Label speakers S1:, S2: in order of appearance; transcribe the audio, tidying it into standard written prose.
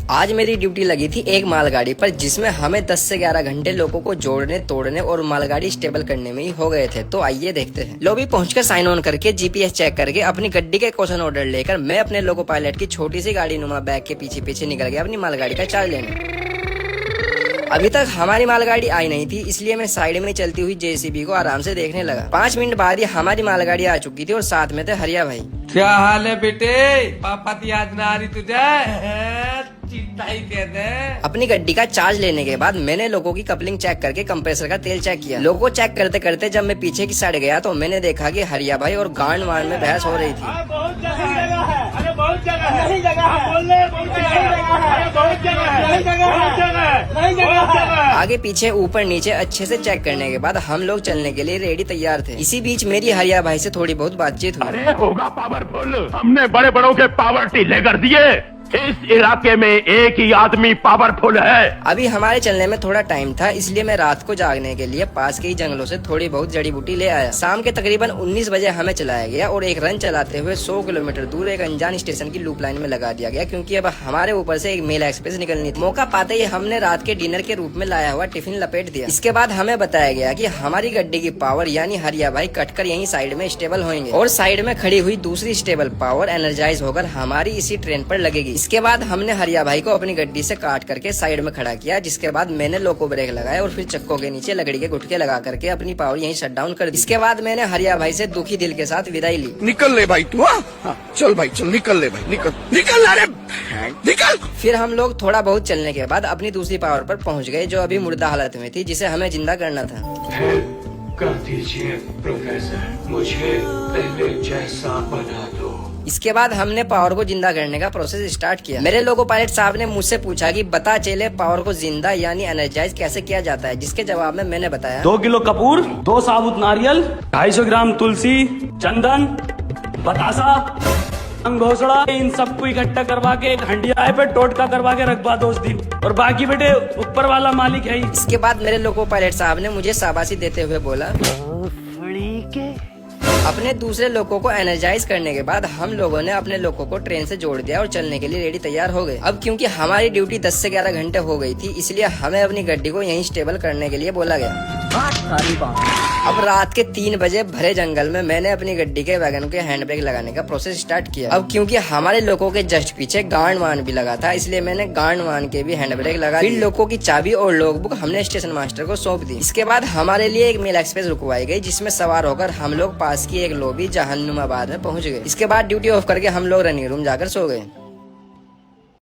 S1: आज मेरी ड्यूटी लगी थी एक मालगाड़ी पर, जिसमें हमें 10 से 11 घंटे लोगों को जोड़ने तोड़ने और मालगाड़ी स्टेबल करने में ही हो गए थे। तो आइए देखते हैं। लॉबी पहुंचकर साइन ऑन करके जीपीएस चेक करके अपनी गड्डी के क्वेश्चन ऑर्डर लेकर मैं अपने लोको पायलट की छोटी सी गाड़ी नुमा बैग के पीछे पीछे निकल गया अपनी मालगाड़ी का चार्ज लेने। अभी तक हमारी मालगाड़ी आई नहीं थी, इसलिए मैं साइड में चलती हुई जेसीबी को आराम से देखने लगा। 5 मिनट बाद ही हमारी मालगाड़ी आ चुकी थी और साथ में थे हरिया भाई।
S2: क्या हाल है बेटे? पापा की याद ना आ रही तुझे? चिंता ही कहते हैं।
S1: अपनी गड्डी का चार्ज लेने के बाद मैंने लोगों की कपलिंग चेक करके कंप्रेसर का तेल चेक किया। लोगो चेक करते करते जब मैं पीछे की साइड गया तो मैंने देखा कि हरिया भाई और गांड वांड में बहस हो रही थी। आगे पीछे ऊपर नीचे अच्छे से चेक करने के बाद हम लोग चलने के लिए रेडी तैयार थे। इसी बीच मेरी हरिया भाई से थोड़ी बहुत बातचीत हुई।
S3: अरे होगा पावरफुल, हमने बड़े बड़ों के पावर ढीले कर दिए। इस इलाके में एक ही आदमी पावरफुल है।
S1: अभी हमारे चलने में थोड़ा टाइम था, इसलिए मैं रात को जागने के लिए पास के ही जंगलों से थोड़ी बहुत जड़ी बूटी ले आया। शाम के तकरीबन 19 बजे हमें चलाया गया और एक रन चलाते हुए 100 किलोमीटर दूर एक अनजान स्टेशन की लूप लाइन में लगा दिया गया, क्योंकि अब हमारे ऊपर से एक मेल एक्सप्रेस निकलनी थी। मौका पाते ही हमने रात के डिनर के रूप में लाया हुआ टिफिन लपेट दिया। इसके बाद हमें बताया गया कि हमारी गड्डी की पावर यानी हरिया भाई कटकर यहीं साइड में स्टेबल होंगे और साइड में खड़ी हुई दूसरी स्टेबल पावर एनर्जाइज होकर हमारी इसी ट्रेन पर लगेगी। इसके बाद हमने हरिया भाई को अपनी गड्डी से काट करके साइड में खड़ा किया, जिसके बाद मैंने लोको ब्रेक लगाया और फिर चक्कों के नीचे लकड़ी के गुटके लगा करके अपनी पावर यहीं शट डाउन कर दी। इसके बाद मैंने हरिया भाई से दुखी दिल के साथ विदाई ली।
S4: निकल ले भाई तू। हाँ, चल भाई चल, निकल ले भाई, निकल निकल, अरे निकल।
S1: फिर हम लोग थोड़ा बहुत चलने के बाद अपनी दूसरी पावर पर पहुंच गए, जो अभी मुर्दा हालत में थी, जिसे हमें जिंदा करना था।
S5: कर दीजिए प्रोफेसर, मुझे पहले जैसा बना दो।
S1: इसके बाद हमने पावर को जिंदा करने का प्रोसेस स्टार्ट किया। मेरे लोको पायलट साहब ने मुझसे पूछा कि बता चले पावर को जिंदा यानी एनर्जाइज कैसे किया जाता है, जिसके जवाब में मैंने बताया
S6: 2 किलो कपूर, 2 साबुत नारियल, 250 ग्राम तुलसी, चंदन, बतासा, घोसड़ा, इन सबको इकट्ठा करवा के एक हंडिया पे टोटका करवा के रखवा दो उस दिन, और बाकी बेटे ऊपर वाला मालिक है ही।
S1: इसके बाद मेरे लोको पायलट साहब ने मुझे शाबाशी देते हुए बोला, अपने दूसरे लोगों को एनर्जाइज करने के बाद हम लोगों ने अपने लोगों को ट्रेन से जोड़ दिया और चलने के लिए रेडी तैयार हो गए। अब क्योंकि हमारी ड्यूटी 10 से 11 घंटे हो गई थी, इसलिए हमें अपनी गड्डी को यहीं स्टेबल करने के लिए बोला गया। अब रात के 3 बजे भरे जंगल में मैंने अपनी गड्डी के वैगन के हैंड ब्रेक लगाने का प्रोसेस स्टार्ट किया। अब क्योंकि हमारे लोगों के जस्ट पीछे गांड वान भी लगा था, इसलिए मैंने गांड वान के भी हैंड ब्रेक लगा। फिर लोगों की चाबी और लॉग बुक हमने स्टेशन मास्टर को सौंप दी। इसके बाद हमारे लिए एक मेल एक्सप्रेस रुकवाई गई, जिसमें सवार होकर हम लोग पास की एक लॉबी जहानुमाबाद में पहुंच गए। इसके बाद ड्यूटी ऑफ करके हम लोग रनिंग रूम जाकर सो गए।